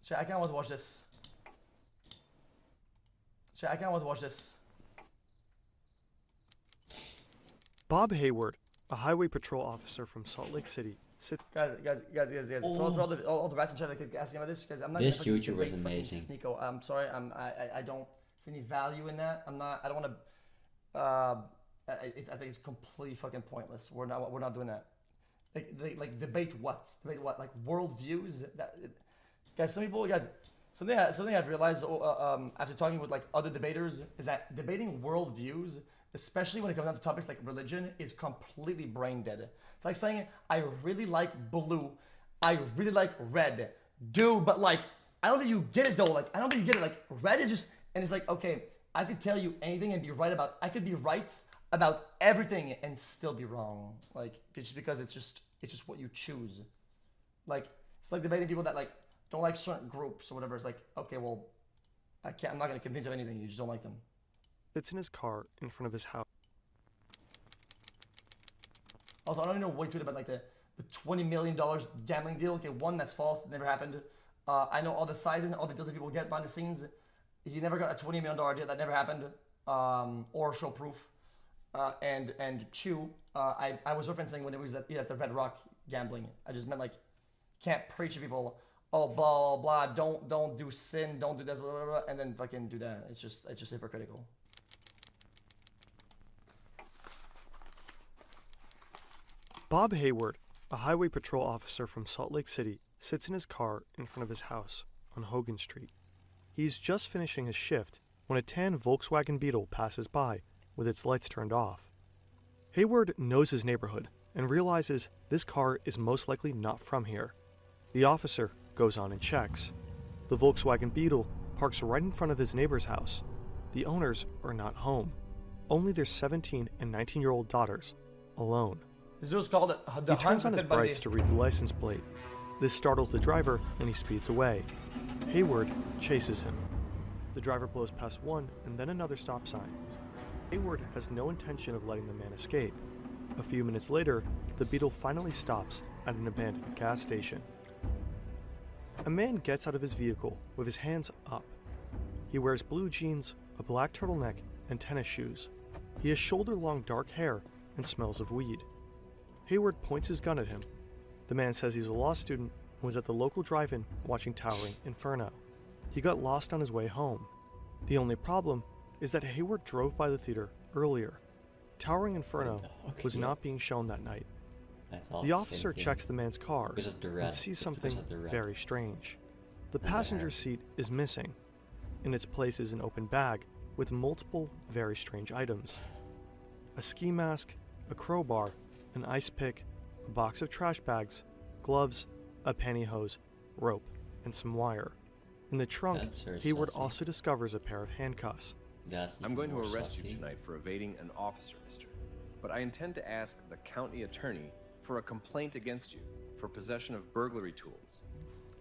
Chat, I can't wait to watch this. Chat, I can't wait to watch this. Bob Hayward, a highway patrol officer from Salt Lake City, Guys. Oh. For all the rats in chat that keep asking about this, guys, I'm not. This gonna YouTuber is fucking amazing. Sneeko. I'm sorry. I don't see any value in that. I don't want to. I think it's completely fucking pointless. We're not doing that. Like debate what? Debate what? Like worldviews? Guys, something I've realized after talking with like other debaters is that debating worldviews, especially when it comes down to topics like religion, is completely brain dead. It's like saying I really like blue, I really like red, dude. But like I don't think you get it though. Like I don't think you get it. Like red is just, and it's like okay, I could tell you anything and be right about. I could be right about everything and still be wrong. Like it's just because it's just what you choose. Like it's like debating people that like don't like certain groups or whatever. It's like okay, well, I'm not gonna convince you of anything. You just don't like them. sits in his car in front of his house. Also, I don't even know what you tweeted about like the $20 million gambling deal. Okay, one, that's false. It never happened. I know all the sizes and all the deals that people get behind the scenes. He never got a $20 million deal. That never happened. Or show proof. And two, I was referencing when it was at the Red Rock gambling. I just meant like, can't preach to people, oh, blah, blah, blah, don't do sin, don't do this, blah, blah, blah, and then fucking do that. It's just hypocritical. Bob Hayward, a highway patrol officer from Salt Lake City, sits in his car in front of his house on Hogan Street. He's just finishing his shift when a tan Volkswagen Beetle passes by with its lights turned off. Hayward knows his neighborhood and realizes this car is most likely not from here. The officer goes on and checks. The Volkswagen Beetle parks right in front of his neighbor's house. The owners are not home, only their 17 and 19-year-old daughters, alone. This dude's called the He turns on his brights to read the license plate. This startles the driver and he speeds away. Hayward chases him. The driver blows past one and then another stop sign. Hayward has no intention of letting the man escape. A few minutes later, the Beetle finally stops at an abandoned gas station. A man gets out of his vehicle with his hands up. He wears blue jeans, a black turtleneck, and tennis shoes. He has shoulder-long dark hair and smells of weed. Hayward points his gun at him. The man says he's a law student and was at the local drive-in watching Towering Inferno. He got lost on his way home. The only problem is that Hayward drove by the theater earlier. Towering Inferno was not being shown that night. The officer checks the man's car and sees something very strange. The passenger seat is missing. In its place is an open bag with multiple very strange items. A ski mask, a crowbar, an ice pick, a box of trash bags, gloves, a pantyhose, rope, and some wire. In the trunk, Hayward also discovers a pair of handcuffs. I'm going to arrest you tonight for evading an officer, mister. But I intend to ask the county attorney for a complaint against you for possession of burglary tools.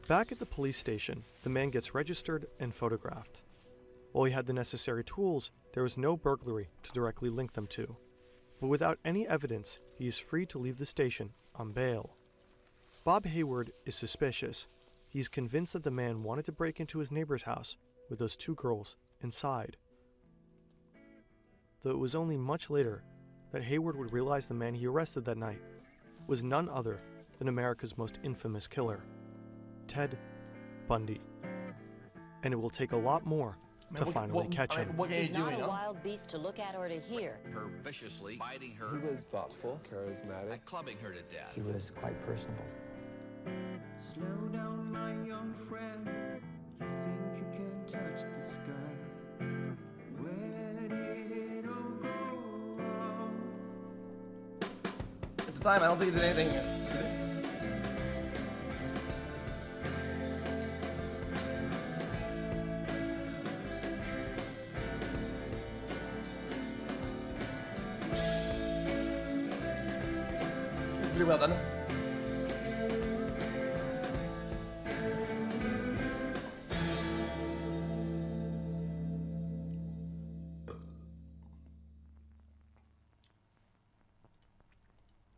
Back at the police station, the man gets registered and photographed. While he had the necessary tools, there was no burglary to directly link them to. But without any evidence, he is free to leave the station on bail. Bob Hayward is suspicious. He's convinced that the man wanted to break into his neighbor's house with those two girls inside. Though it was only much later that Hayward would realize the man he arrested that night was none other than America's most infamous killer, Ted Bundy. And it will take a lot more to finally catch him. What are you doing? He's not a wild beast to look at or to hear. Her viciously, biting her. He was thoughtful, charismatic. And clubbing her to death. He was quite personable. Slow down, my young friend. You think you can touch the sky? Where did it all go wrong? At the time, I don't think he did anything. It's pretty well done.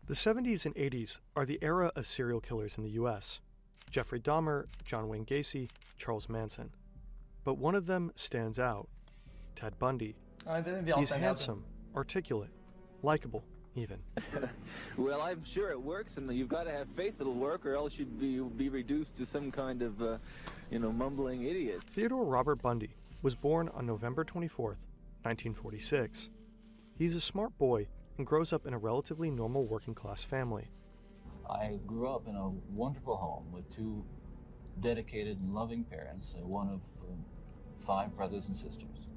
The 70s and 80s are the era of serial killers in the US. Jeffrey Dahmer, John Wayne Gacy, Charles Manson. But one of them stands out: Ted Bundy. I think they all He's stand out. handsome, articulate, likable, even. Well, I'm sure it works, and you've got to have faith it'll work, or else you'd be reduced to some kind of, mumbling idiot. Theodore Robert Bundy was born on November 24th, 1946. He's a smart boy and grows up in a relatively normal working-class family. I grew up in a wonderful home with two dedicated and loving parents, one of 5 brothers and sisters.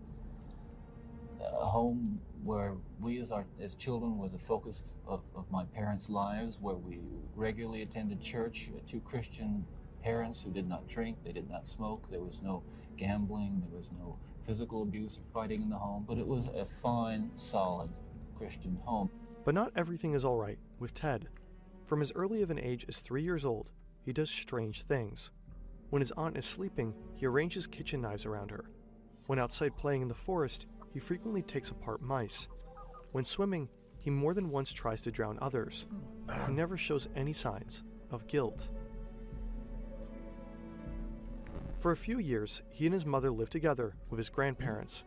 A home where we as children were the focus of my parents' lives, where we regularly attended church, 2 Christian parents who did not drink, they did not smoke, there was no gambling, there was no physical abuse or fighting in the home, but it was a fine, solid Christian home. But not everything is all right with Ted. From as early of an age as 3 years old, he does strange things. When his aunt is sleeping, he arranges kitchen knives around her. When outside playing in the forest, he frequently takes apart mice. When swimming, he more than once tries to drown others. He never shows any signs of guilt. For a few years, he and his mother lived together with his grandparents.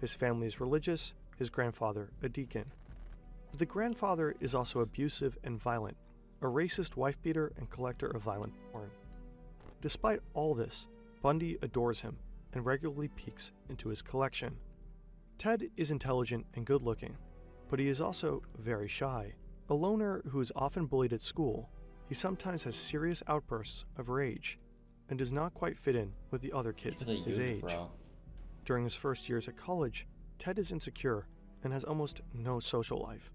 His family is religious, his grandfather a deacon. But the grandfather is also abusive and violent, a racist wife-beater and collector of violent porn. Despite all this, Bundy adores him and regularly peeks into his collection. Ted is intelligent and good-looking, but he is also very shy. A loner who is often bullied at school, he sometimes has serious outbursts of rage and does not quite fit in with the other kids his age. During his first years at college, Ted is insecure and has almost no social life.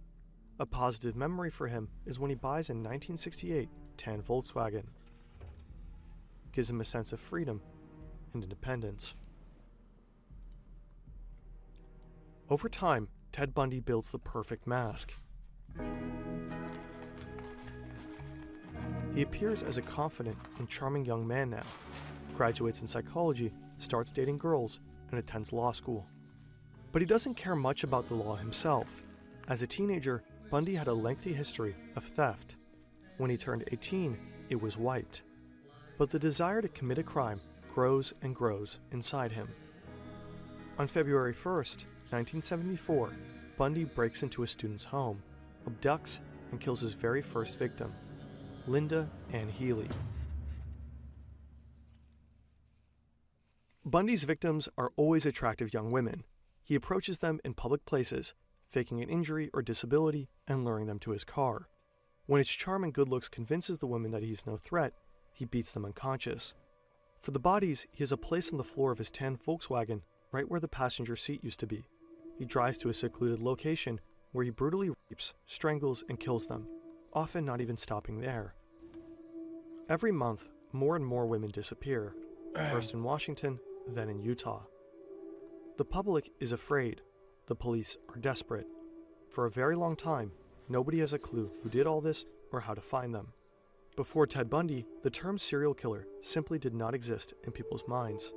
A positive memory for him is when he buys a 1968 tan Volkswagen. It gives him a sense of freedom and independence. Over time, Ted Bundy builds the perfect mask. He appears as a confident and charming young man now, graduates in psychology, starts dating girls, and attends law school. But he doesn't care much about the law himself. As a teenager, Bundy had a lengthy history of theft. When he turned 18, it was wiped. But the desire to commit a crime grows and grows inside him. On February 1st, 1974, Bundy breaks into a student's home, abducts, and kills his very first victim, Linda Ann Healy. Bundy's victims are always attractive young women. He approaches them in public places, faking an injury or disability and luring them to his car. When his charm and good looks convinces the women that he's no threat, he beats them unconscious. For the bodies, he has a place on the floor of his tan Volkswagen, right where the passenger seat used to be. He drives to a secluded location where he brutally rapes, strangles, and kills them, often not even stopping there. Every month, more and more women disappear, first in Washington, then in Utah. The public is afraid. The police are desperate. For a very long time, nobody has a clue who did all this or how to find them. Before Ted Bundy, the term serial killer simply did not exist in people's minds.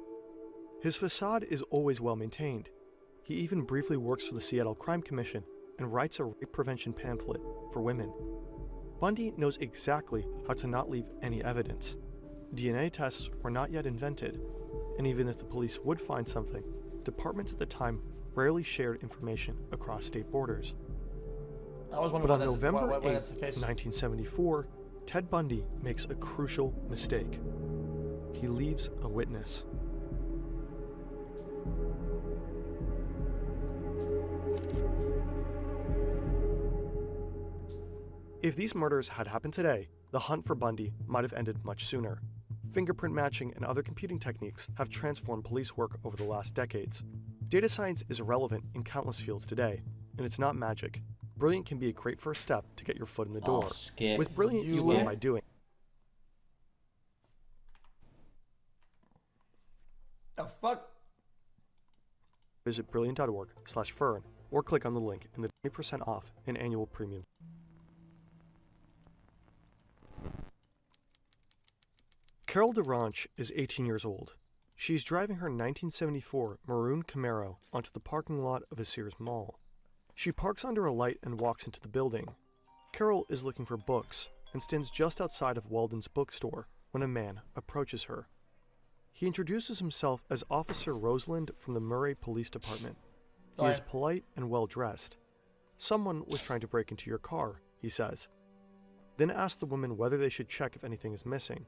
His facade is always well maintained. He even briefly works for the Seattle Crime Commission and writes a rape prevention pamphlet for women. Bundy knows exactly how to not leave any evidence. DNA tests were not yet invented, and even if the police would find something, departments at the time rarely shared information across state borders. But on November 8, 1974, Ted Bundy makes a crucial mistake. He leaves a witness. If these murders had happened today, the hunt for Bundy might have ended much sooner. Fingerprint matching and other computing techniques have transformed police work over the last decades. Data science is relevant in countless fields today, and it's not magic. Brilliant can be a great first step to get your foot in the door. With Brilliant, you learn by doing. The fuck? Visit brilliant.org/fern or click on the link in the 20% off an annual premium. Carol DeRanch is 18 years old. She's driving her 1974 maroon Camaro onto the parking lot of a Sears mall. She parks under a light and walks into the building. Carol is looking for books and stands just outside of Walden's bookstore when a man approaches her. He introduces himself as Officer Roseland from the Murray Police Department. He Oh, is yeah. polite and well-dressed. Someone was trying to break into your car, he says. Then asks the woman whether they should check if anything is missing.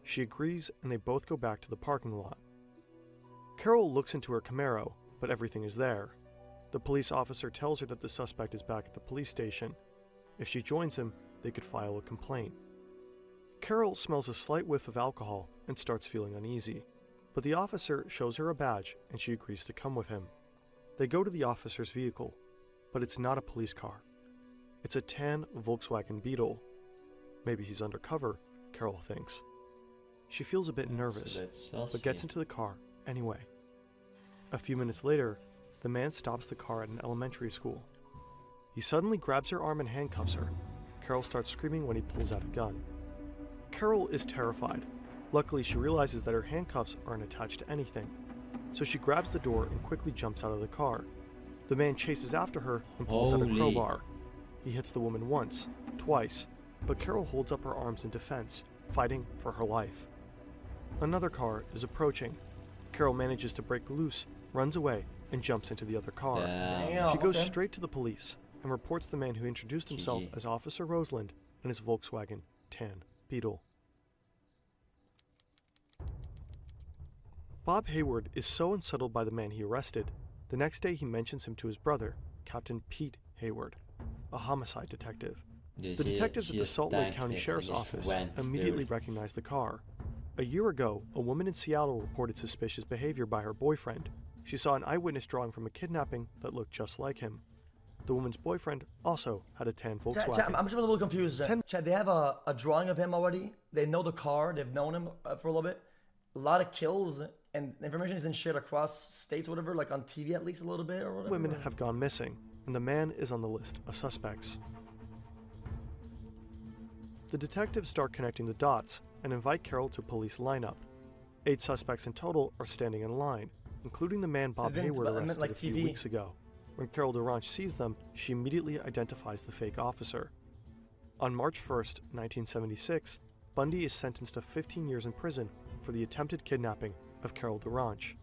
She agrees, and they both go back to the parking lot. Carol looks into her Camaro, but everything is there. The police officer tells her that the suspect is back at the police station. If she joins him, they could file a complaint. Carol smells a slight whiff of alcohol and starts feeling uneasy, but the officer shows her a badge and she agrees to come with him. They go to the officer's vehicle, but it's not a police car. It's a tan Volkswagen Beetle. Maybe he's undercover, Carol thinks. She feels a bit nervous, but gets into the car anyway. A few minutes later, the man stops the car at an elementary school. He suddenly grabs her arm and handcuffs her. Carol starts screaming when he pulls out a gun. Carol is terrified. Luckily, she realizes that her handcuffs aren't attached to anything, so she grabs the door and quickly jumps out of the car. The man chases after her and pulls out a crowbar. He hits the woman once, twice, but Carol holds up her arms in defense, fighting for her life. Another car is approaching. Carol manages to break loose, runs away, and jumps into the other car. Damn, She goes okay. straight to the police and reports the man who introduced himself as Officer Roseland and his Volkswagen tan Beetle. Bob Hayward is so unsettled by the man he arrested, the next day he mentions him to his brother, Captain Pete Hayward, a homicide detective. The detectives at the Salt Lake County Sheriff's Office immediately recognized the car. A year ago, a woman in Seattle reported suspicious behavior by her boyfriend. She saw an eyewitness drawing from a kidnapping that looked just like him. The woman's boyfriend also had a tan Volkswagen. Chad, I'm just a little confused. Chad, they have a drawing of him already. They know the car. They've known him for a little bit. A lot of kills, and information isn't shared across states or whatever, like on TV at least a little bit or whatever. Women have gone missing, and the man is on the list of suspects. The detectives start connecting the dots and invite Carol to a police lineup. 8 suspects in total are standing in line, including the man Bob Hayward arrested like a few TV. weeks ago. When Carol DeRanche sees them, she immediately identifies the fake officer. On March 1st, 1976, Bundy is sentenced to 15 years in prison for the attempted kidnapping of Carol DeRanche.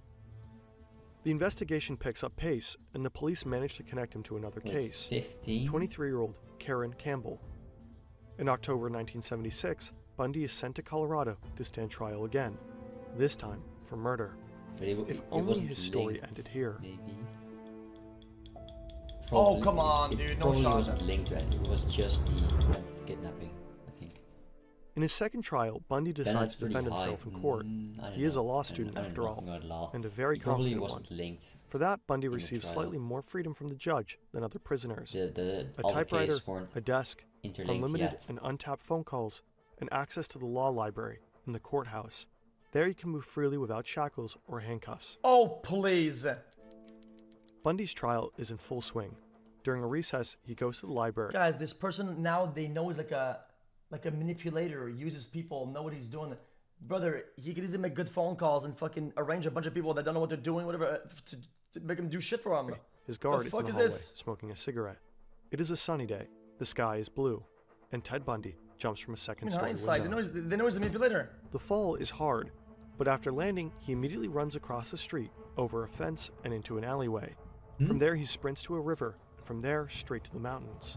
The investigation picks up pace, and the police manage to connect him to another case. 23-year-old Karen Campbell. In October 1976, Bundy is sent to Colorado to stand trial again, this time for murder. If only his story ended here. Oh, come on, dude. No shot. Wasn't linked to it. It was just the kidnapping, I think. In his second trial, Bundy decides to defend himself in court. He is a law student after all, and a very confident one. Linked For that, Bundy receives slightly more freedom from the judge than other prisoners. A typewriter, a desk, unlimited and untapped phone calls, and access to the law library in the courthouse. There he can move freely without shackles or handcuffs. Oh, please. Bundy's trial is in full swing. During a recess, he goes to the library. Guys, this person now they know is like a manipulator, uses people, know what he's doing. Brother, he could easily make good phone calls and fucking arrange a bunch of people that don't know what they're doing, whatever, to make him do shit for him. His guard The is in fuck the is hallway, this? smoking a cigarette. It is a sunny day. The sky is blue, and Ted Bundy jumps from a second-story Hindsight, window. they know he's a manipulator. The fall is hard, but after landing, he immediately runs across the street, over a fence, and into an alleyway. From there, he sprints to a river, and from there, straight to the mountains.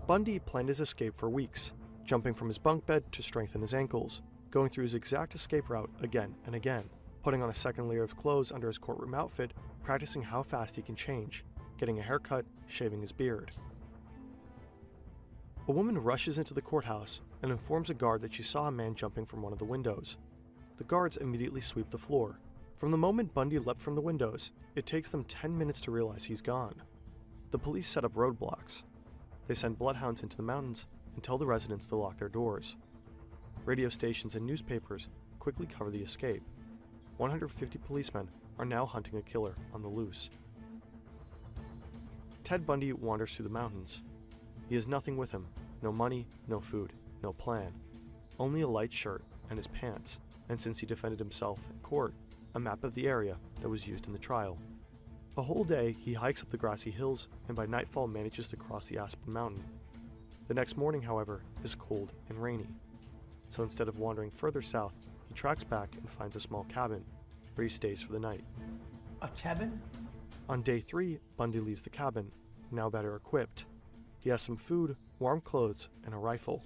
Bundy planned his escape for weeks, jumping from his bunk bed to strengthen his ankles, going through his exact escape route again and again, putting on a second layer of clothes under his courtroom outfit, practicing how fast he can change, getting a haircut, shaving his beard. A woman rushes into the courthouse and informs a guard that she saw a man jumping from one of the windows. The guards immediately sweep the floor. From the moment Bundy leapt from the windows, it takes them 10 minutes to realize he's gone. The police set up roadblocks. They send bloodhounds into the mountains and tell the residents to lock their doors. Radio stations and newspapers quickly cover the escape. 150 policemen are now hunting a killer on the loose. Ted Bundy wanders through the mountains. He has nothing with him, no money, no food, no plan, only a light shirt and his pants, and since he defended himself in court, a map of the area that was used in the trial. A whole day, he hikes up the grassy hills and by nightfall manages to cross the Aspen Mountain. The next morning, however, is cold and rainy. So instead of wandering further south, he tracks back and finds a small cabin, where he stays for the night. A cabin? On day 3, Bundy leaves the cabin, now better equipped. He has some food, warm clothes, and a rifle.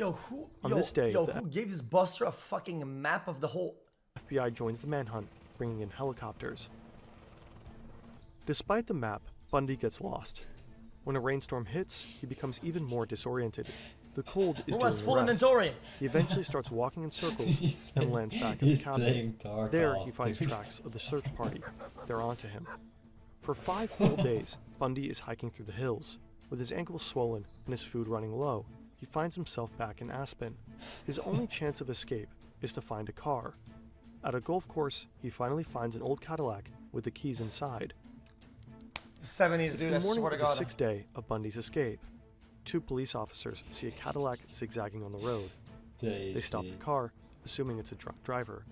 This day, who gave this buster a fucking map of the whole... FBI joins the manhunt, bringing in helicopters. Despite the map, Bundy gets lost. When a rainstorm hits, he becomes even more disoriented. The cold is doing full the rest. inventory. He eventually starts walking in circles and lands back at the cabin. There, he finds tracks of the search party. They're onto him. For 5 full days, Bundy is hiking through the hills. With his ankles swollen and his food running low, he finds himself back in Aspen. His only chance of escape is to find a car. At a golf course, he finally finds an old Cadillac with the keys inside. 70s, It's dude, the I morning swear to of the God. 6th day of Bundy's escape. 2 police officers see a Cadillac zigzagging on the road. They stop the car, assuming it's a drunk driver.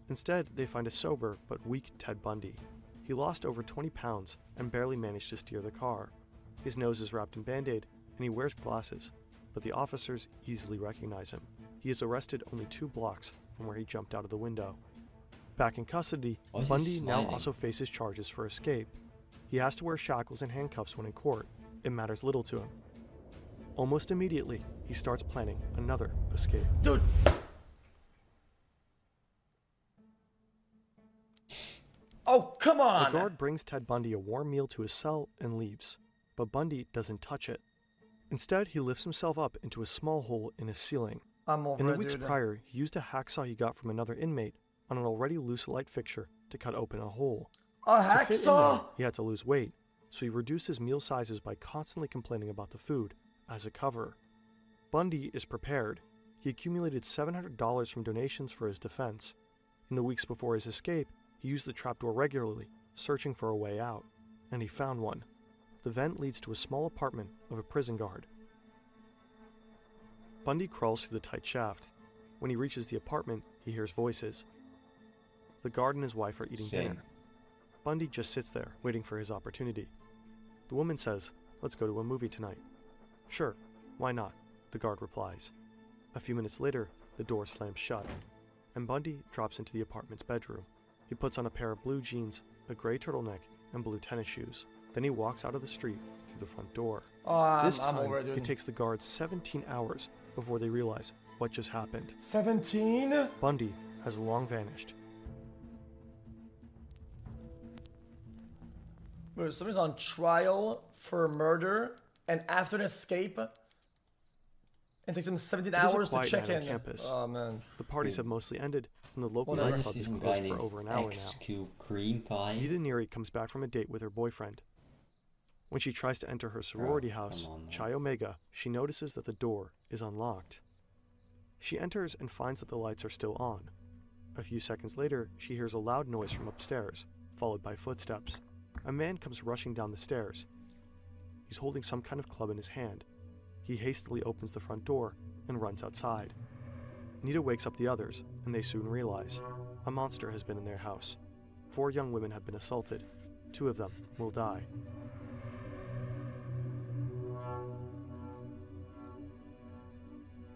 Instead, they find a sober but weak Ted Bundy. He lost over 20 pounds and barely managed to steer the car. His nose is wrapped in Band-Aid and he wears glasses, but the officers easily recognize him. He is arrested only 2 blocks from where he jumped out of the window. Back in custody, Bundy now also faces charges for escape. He has to wear shackles and handcuffs when in court. It matters little to him. Almost immediately, he starts planning another escape. Dude! Oh, come on! The guard brings Ted Bundy a warm meal to his cell and leaves, but Bundy doesn't touch it. Instead, he lifts himself up into a small hole in his ceiling. I'm over In the it, weeks dude. prior, he used a hacksaw he got from another inmate on an already loose light fixture to cut open a hole. A To fit in there, hacksaw? he had to lose weight, so he reduced his meal sizes by constantly complaining about the food as a cover. Bundy is prepared. He accumulated $700 from donations for his defense. In the weeks before his escape, he used the trapdoor regularly, searching for a way out, and he found one. The vent leads to a small apartment of a prison guard. Bundy crawls through the tight shaft. When he reaches the apartment, he hears voices. The guard and his wife are eating dinner. Bundy just sits there, waiting for his opportunity. The woman says, "Let's go to a movie tonight." "Sure, why not?" the guard replies. A few minutes later, the door slams shut, and Bundy drops into the apartment's bedroom. He puts on a pair of blue jeans, a gray turtleneck, and blue tennis shoes. Then he walks out of the street through the front door. This time, I'm over it, dude. it takes the guards 17 hours before they realize what just happened. 17? Bundy has long vanished. Wait, somebody's on trial for murder, and after an escape, it takes him 17 It is a hours to quiet check night on in. campus. Oh, man. The parties have mostly ended, and the local Whatever. nightclub is closed for over an hour now. XQ cream pie. Ida Neary comes back from a date with her boyfriend. When she tries to enter her sorority house, come on, man. Chi Omega, she notices that the door is unlocked. She enters and finds that the lights are still on. A few seconds later, she hears a loud noise from upstairs, followed by footsteps. A man comes rushing down the stairs. He's holding some kind of club in his hand. He hastily opens the front door and runs outside. Nita wakes up the others, and they soon realize a monster has been in their house. 4 young women have been assaulted. 2 of them will die.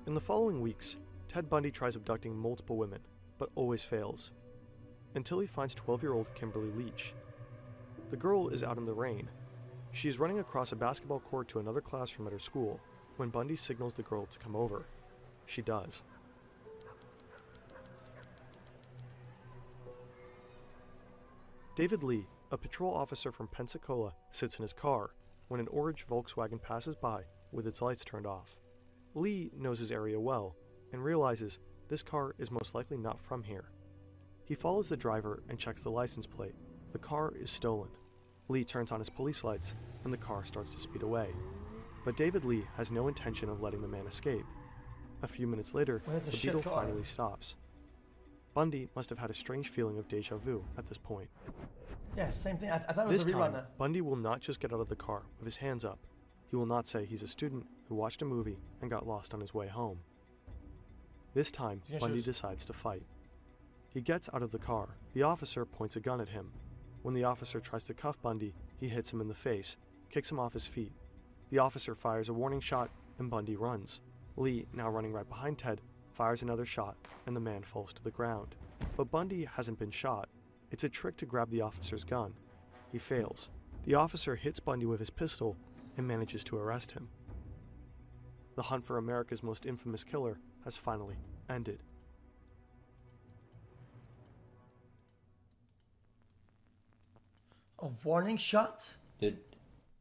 In the following weeks, Ted Bundy tries abducting multiple women, but always fails, until he finds 12-year-old Kimberly Leach. The girl is out in the rain. She is running across a basketball court to another classroom at her school when Bundy signals the girl to come over. She does. David Lee, a patrol officer from Pensacola, sits in his car when an orange Volkswagen passes by with its lights turned off. Lee knows his area well and realizes this car is most likely not from here. He follows the driver and checks the license plate. The car is stolen. Lee turns on his police lights and the car starts to speed away. But David Lee has no intention of letting the man escape. A few minutes later, Well, that's a the shit Beetle car. finally stops. Bundy must have had a strange feeling of deja vu at this point. Yeah, same thing. I thought it was This a rerun. time, Bundy will not just get out of the car with his hands up. He will not say he's a student who watched a movie and got lost on his way home. This time, He's gonna Bundy shoot. decides to fight. He gets out of the car. The officer points a gun at him. When the officer tries to cuff Bundy, he hits him in the face, kicks him off his feet. The officer fires a warning shot, and Bundy runs. Lee, now running right behind Ted, fires another shot, and the man falls to the ground. But Bundy hasn't been shot. It's a trick to grab the officer's gun. He fails. The officer hits Bundy with his pistol and manages to arrest him. The hunt for America's most infamous killer has finally ended. A warning shot? Dude,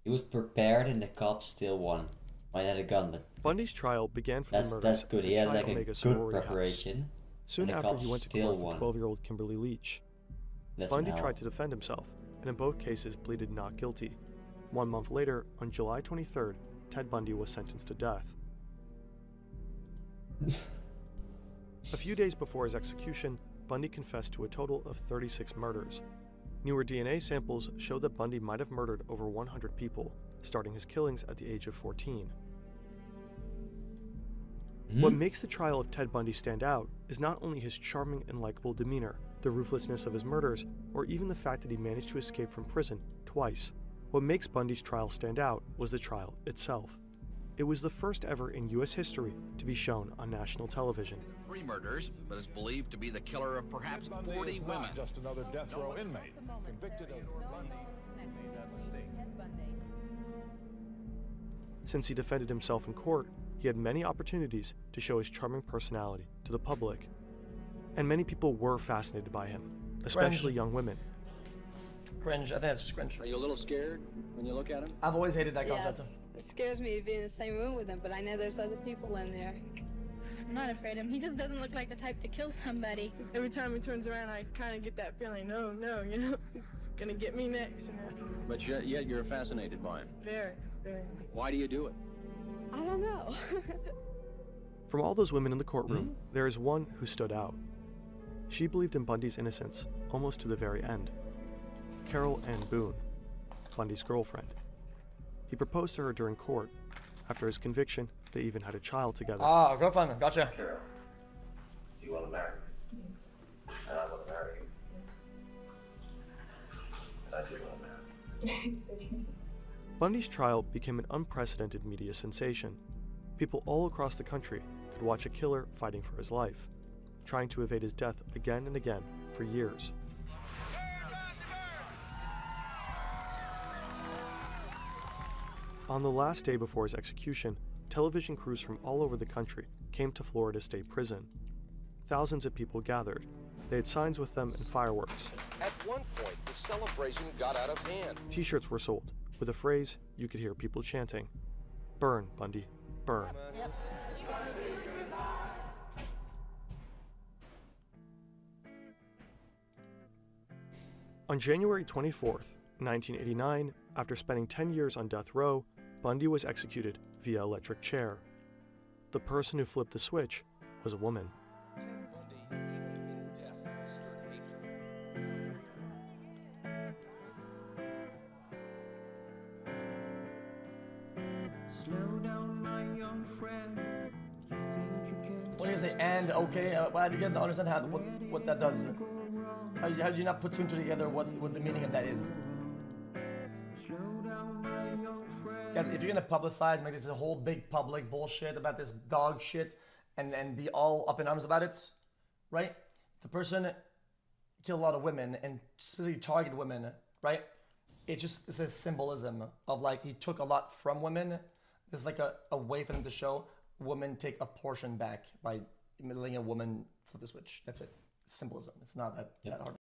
he was prepared and the cops still won. Might have had a gun, but Bundy's trial began for the murders that's good. at He the had Chi like a Omega good sorority house. preparation. Soon and the after, he cops went to still court for won. 12-year-old Kimberly Leach. That's Bundy an L. tried to defend himself, and in both cases pleaded not guilty. 1 month later, on July 23rd, Ted Bundy was sentenced to death. A few days before his execution, Bundy confessed to a total of 36 murders. Newer DNA samples showed that Bundy might have murdered over 100 people, starting his killings at the age of 14. What makes the trial of Ted Bundy stand out is not only his charming and likable demeanor, the ruthlessness of his murders, or even the fact that he managed to escape from prison twice. What makes Bundy's trial stand out was the trial itself. It was the first ever in U.S. history to be shown on national television. 3 murders, but is believed to be the killer of perhaps 40 women. Not just another death row inmate convicted of Since he defended himself in court, he had many opportunities to show his charming personality to the public. And many people were fascinated by him, especially young women. Cringe. I think that's just cringe. Are you a little scared when you look at him? I've always hated that concept. Yes, it scares me to be in the same room with him, but I know there's other people in there. I'm not afraid of him. He just doesn't look like the type to kill somebody. Every time he turns around, I kind of get that feeling, no, you know, gonna get me next, you know. But yet you're fascinated by him. Very, very. Why do you do it? I don't know. From all those women in the courtroom, there is one who stood out. She believed in Bundy's innocence almost to the very end. Carol Ann Boone, Bundy's girlfriend. He proposed to her during court. After his conviction, they even had a child together. Ah, girlfriend, gotcha. Carol, do you want to marry me? And I want to marry you. And I do want to marry you. Bundy's trial became an unprecedented media sensation. People all across the country could watch a killer fighting for his life, trying to evade his death again and again for years. On the last day before his execution, television crews from all over the country came to Florida State Prison. Thousands of people gathered. They had signs with them and fireworks. At one point, the celebration got out of hand. T-shirts were sold. With a phrase, you could hear people chanting, "Burn, Bundy, burn." Yep. On January 24th, 1989, after spending 10 years on death row, Bundy was executed via electric chair. The person who flipped the switch was a woman. Ted Bundy, even in death, stirred hatred. Slow down, my young friend. You think you can What do you say? And okay, I didn't understand how what that does. How do you not put two and two together? What the meaning of that is? slow down, my young friend. Yeah, if you're gonna publicize, make this a whole big public bullshit about this dog shit, and be all up in arms about it, right? The person killed a lot of women and specifically targeted women, right? It's a symbolism of like he took a lot from women. There's like a way for them to show women take a portion back by letting a woman flip the switch. That's it. It's symbolism. It's not that hard.